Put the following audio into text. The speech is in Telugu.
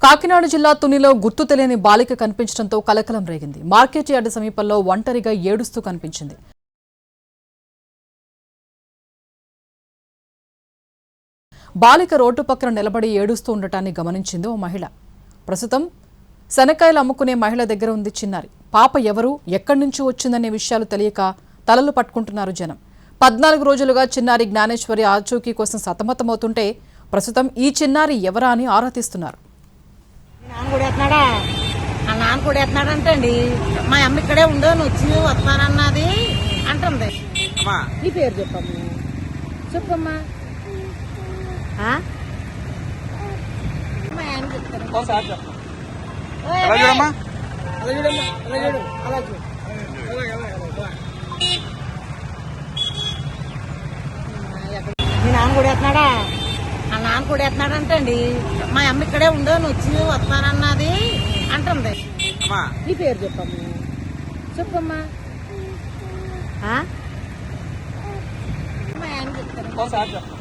కాకినాడ జిల్లా తునిలో గుర్తు తెలియని బాలిక కనిపించడంతో కలకలం రేగింది. మార్కెట్ యార్డ్ సమీపంలో ఒంటరిగా ఏడుస్తూ కనిపించింది. బాలిక రోడ్డు పక్కన నిలబడి ఏడుస్తూ ఉండటాన్ని గమనించింది ఓ మహిళ. ప్రస్తుతం శనక్కాయలు అమ్ముకునే మహిళ దగ్గర ఉంది చిన్నారి. పాప ఎవరు, ఎక్కడి నుంచి వచ్చిందనే విషయాలు తెలియక తలలు పట్టుకుంటున్నారు జనం. 14 రోజులుగా చిన్నారి జ్ఞానేశ్వరి ఆచూకీ కోసం సతమతమవుతుంటే ప్రస్తుతం ఈ చిన్నారి ఎవరా అని ఆరా తీస్తున్నారు. నాన్న కూడా ఎత్తున్నాడంటే అండి, మా అమ్మ ఇక్కడే ఉండో వచ్చి వస్తానన్నది అంటుంది. నీ పేరు చెప్పమ్మా, చెప్పమ్మా. మీ నాన్న కూడా ఎత్తున్నాడా? నాన్న కూడా ఎత్తున్నాడంటే అండి, మా అమ్మ ఇక్కడే ఉండో వచ్చి వస్తానన్నది అంటుంది. నీ పేరు చెప్పమ్మా, చెప్పమ్మా. మా ఆయన చెప్తాను.